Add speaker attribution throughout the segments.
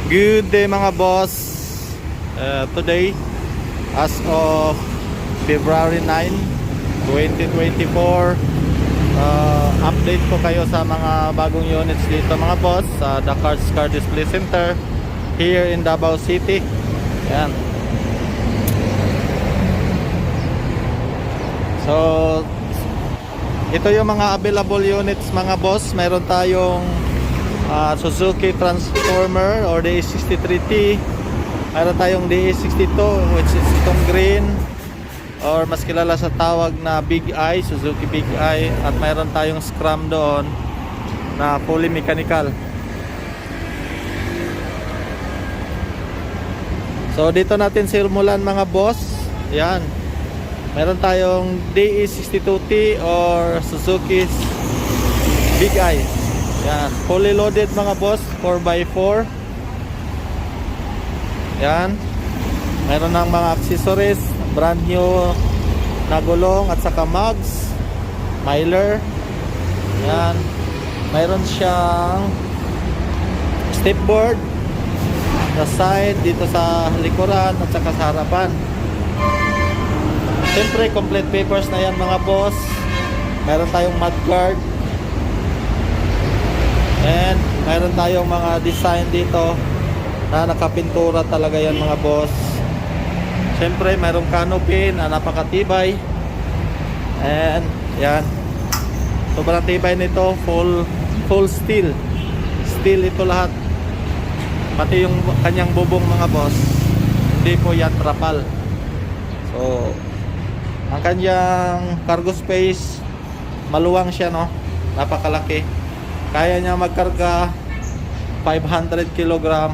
Speaker 1: Good day mga boss. Today as of February 9, 2024, update ko kayo sa mga bagong units dito mga boss sa The Cars Car Display Center here in Davao City. Yan. So ito yung mga available units mga boss. Meron tayong Suzuki Transformer or DE63T. Mayroon tayong DE62 which is itong green or mas kilala sa tawag na Big Eye, Suzuki Big Eye. At mayroon tayong Scram doon na fully mechanical. So dito natin simulan mga boss. Yan. Meron tayong DE62T or Suzuki's Big Eye. Yan, fully loaded mga boss, 4x4. Yan. Meron ng mga accessories, brand new na gulong at saka mugs, miler. Yan. Meron siyang stepboard sa side, dito sa likuran at saka sa harapan. Siyempre, complete papers na yan mga boss. Meron tayong mudguard. And mayroon tayong mga design dito na nakapintura talaga yan mga boss. Siyempre mayroong canopy na napakatibay. And yan, sobrang tibay nito. Full steel. Steel ito lahat. Pati yung kanyang bubong mga boss, hindi po yan trapal. So ang kanyang cargo space, maluwang siya, no? Napakalaki. Kaya niya magkarga 500 kg,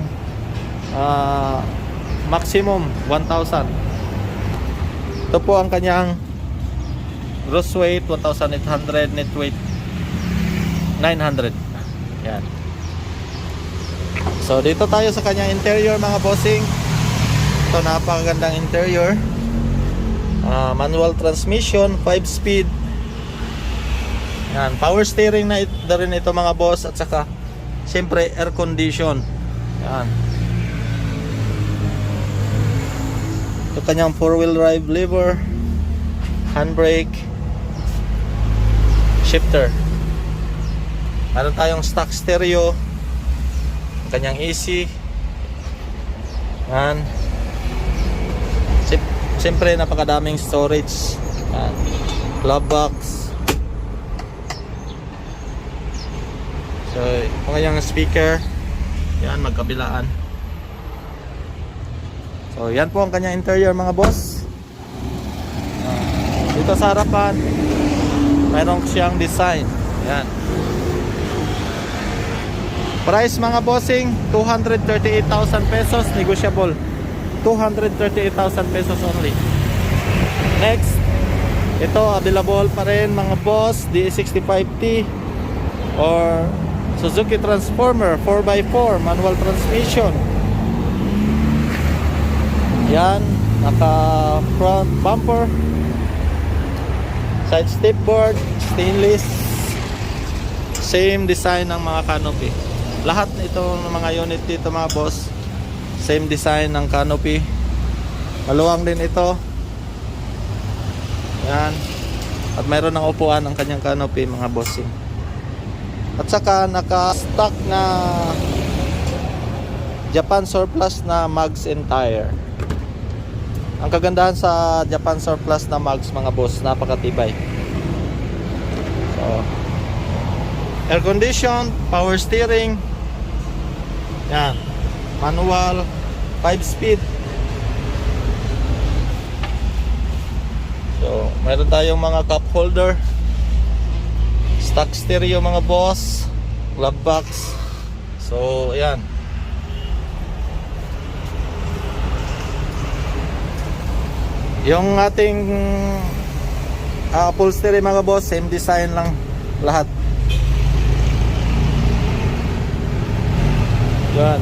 Speaker 1: maximum 1,000. Ito po ang kanyang gross weight 1,800, net weight 900. Yan. So dito tayo sa kanyang interior mga bossing. Ito, napakagandang interior. Manual transmission, 5-speed. Yan, power steering na rin ito mga boss. At saka siyempre air condition. Yan. Ito kanyang 4-wheel drive lever, handbrake, shifter. Meron tayong stock stereo, kanyang AC. Yan. Siyempre napakadaming storage. Yan. Glove box. So, kung kanyang speaker, yan, magkabilaan. So, yan po ang kanyang interior mga boss. Dito sa harapan, mayroon siyang design. Yan. Price mga bossing, 238,000 pesos, negotiable. 238,000 pesos only. Next, ito available pa rin mga boss, DE65T or Suzuki Transformer 4x4 manual transmission. Yan, naka front bumper, side stepboard, stainless. Same design ng mga canopy. Lahat itong mga unit dito mga boss, same design ng canopy. Maluwang din ito. Yan. At mayroon ng upuan ang kanyang canopy mga bossing. At saka naka-stock na Japan surplus na mugs and tire. Ang kagandahan sa Japan surplus na mugs mga boss, napakatibay. So, air condition, power steering. Yan. Manual, 5-speed. So, mayroon tayong mga cup holder. Stock stereo mga boss, glove box. So ayan. Yung ating upholstery mga boss, same design lang lahat. Yan.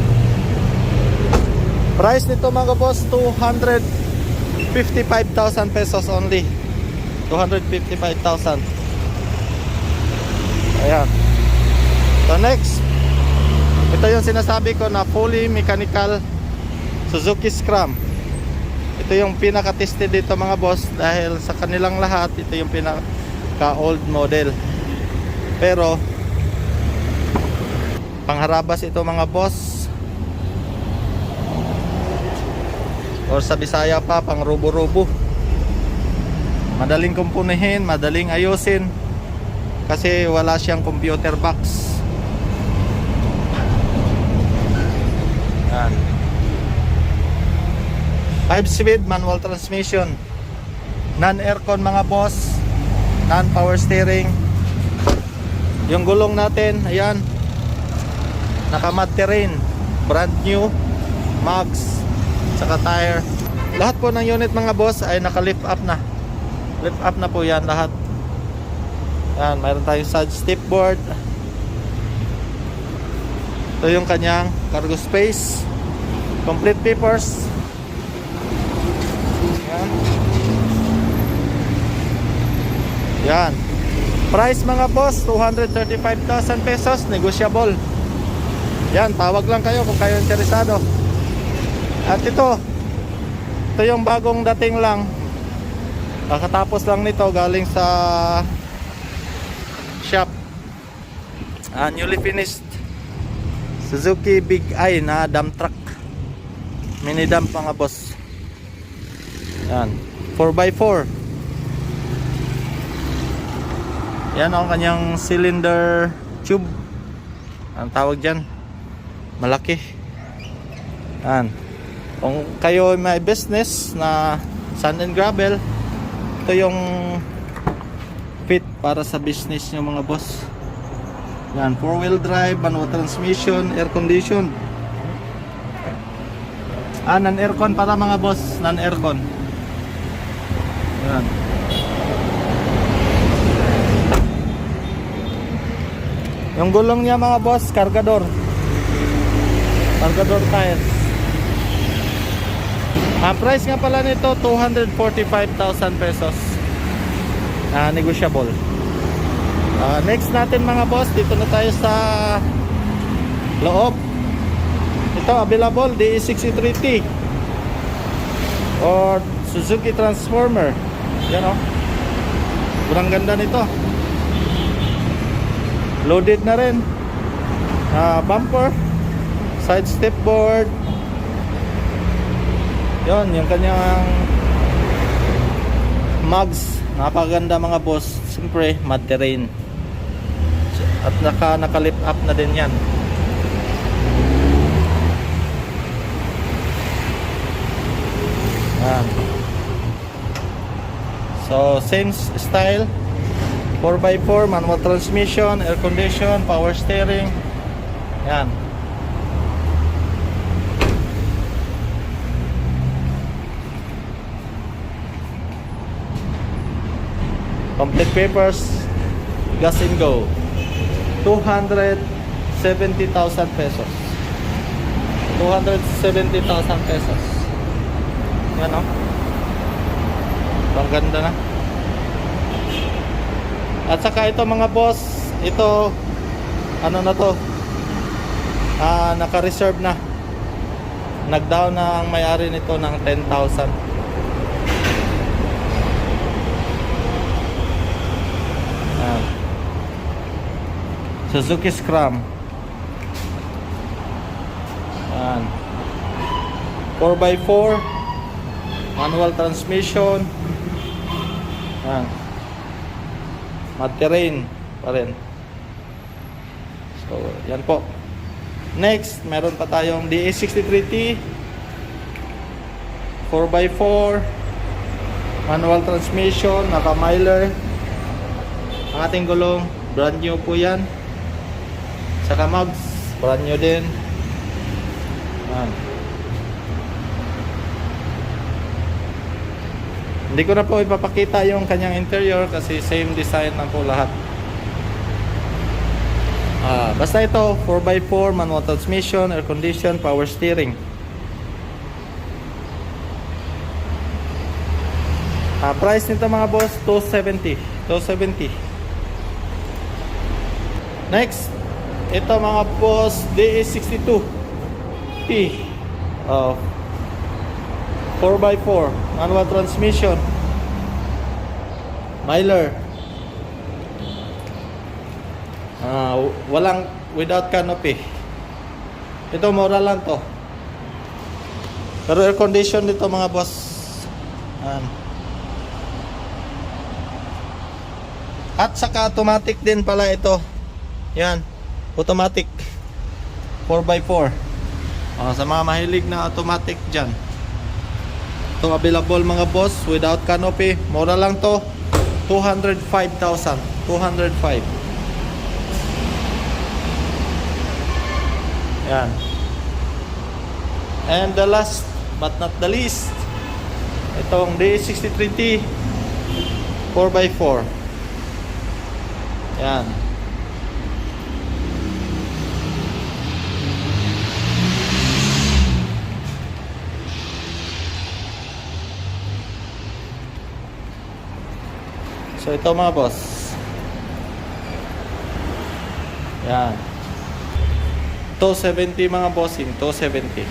Speaker 1: Price nito mga boss, 255,000 pesos only. 255,000. Ayan. So next, Ito yung sinasabi ko na fully mechanical Suzuki Scram. Ito yung pinaka-tested dito mga boss, dahil sa kanilang lahat ito yung pinaka-old model. Pero pangharabas ito mga boss, or sa Bisaya pa, pang rubo-rubo. Madaling kumpunihin, madaling ayusin, kasi wala siyang computer box. Yan. 5-speed manual transmission, non-aircon mga boss, non-power steering. Yung gulong natin, ayan, naka-mud terrain, brand new, mags, saka tire. Lahat po ng unit mga boss ay naka-lift up na. Lift up na po yan lahat. Yan, mayroon tayong side step board. Ito yung kanyang cargo space. Complete papers. Yan. Yan. Price mga boss, 235,000 pesos, negotiable. Yan, tawag lang kayo kung kayo interesado. At ito yung bagong dating lang. Kakatapos lang nito, galing sa shop. Newly finished Suzuki Big Eye na dump truck, mini dump mga boss. Yan, 4x4. Yan ang kanyang cylinder tube, ang tawag dyan, malaki. Yan, kung kayo may business na sand and gravel, ito yung fit para sa business nyo mga boss. Yan, 4-wheel drive, manual transmission, air condition. Non-aircon para mga boss, non-aircon. Yan. Yung gulong niya mga boss, cargador. Cargador tires. Ang price nga pala nito 245,000 pesos. Negotiable. Next natin mga boss, dito na tayo sa loob. Ito available DE63T or Suzuki Transformer. Yan o. Kurang ganda nito. Loaded na rin. Bumper, side step board. Yon, yung kanyang mugs, napakaganda mga boss. Siyempre, mud terrain. At naka-lift up na din yan. Yan. So, same style. 4x4, manual transmission, air condition, power steering. Yan. Complete papers, gas and go. 270,000 pesos. 270,000 pesos. Yan o. Ang ganda na. At saka ito mga boss, ito ano na to, naka-reserve na. Nag-down na ang may-ari nito ng 10,000. Suzuki Scram. Yan. 4x4, manual transmission. Yan. Mud terrain pa rin. So, yan po. Next, meron pa tayong DE63T 4x4, manual transmission, naka-miler. Ang ating gulong, brand new po yan. Saka mugs, brand new din. Hindi ko na po ipapakita yung kanyang interior kasi same design na po lahat. Basta ito, 4x4, manual transmission, air condition, power steering. Price nito mga boss, 270. Next, Ito mga boss, DE62 T. Oh. 4x4 manual transmission. Miler. Walang without canopy. Ito mura lang to. Pero air condition dito mga boss. At saka automatic din pala ito. Yan, automatic 4x4. Sa mga mahilig na automatic dyan, ito available mga boss without canopy. Mura lang to, 205,000. 205. Yan. And the last but not the least, itong DE63T 4x4. Yan. So ito mga boss. Yan. 270 mga bossing, 270.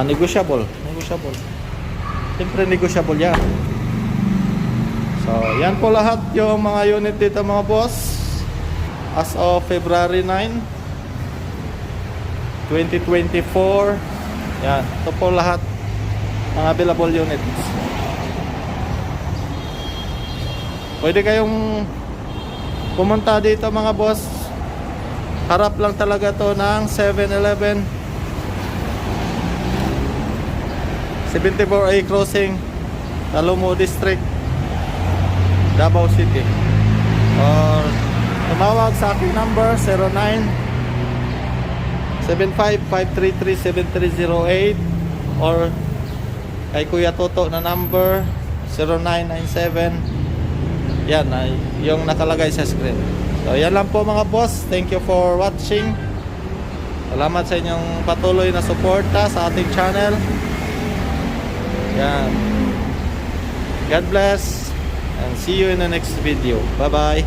Speaker 1: Negotiable. Siyempre negotiable yan. So yan po lahat yung mga unit dito mga boss. As of February 9, 2024. Yan. Ito po lahat mga available units. Pwede kayong pumunta dito mga boss. Harap lang talaga to ng 7-Eleven, 74A Crossing, Talomo District, Davao City. Or tumawag sa aking number 0975-533-7308 or kay Kuya Toto na number 0997. Yan, yung nakalagay sa screen. So yan lang po mga boss. Thank you for watching. Salamat sa inyong patuloy na suporta sa ating channel. Yan. God bless and see you in the next video. Bye bye.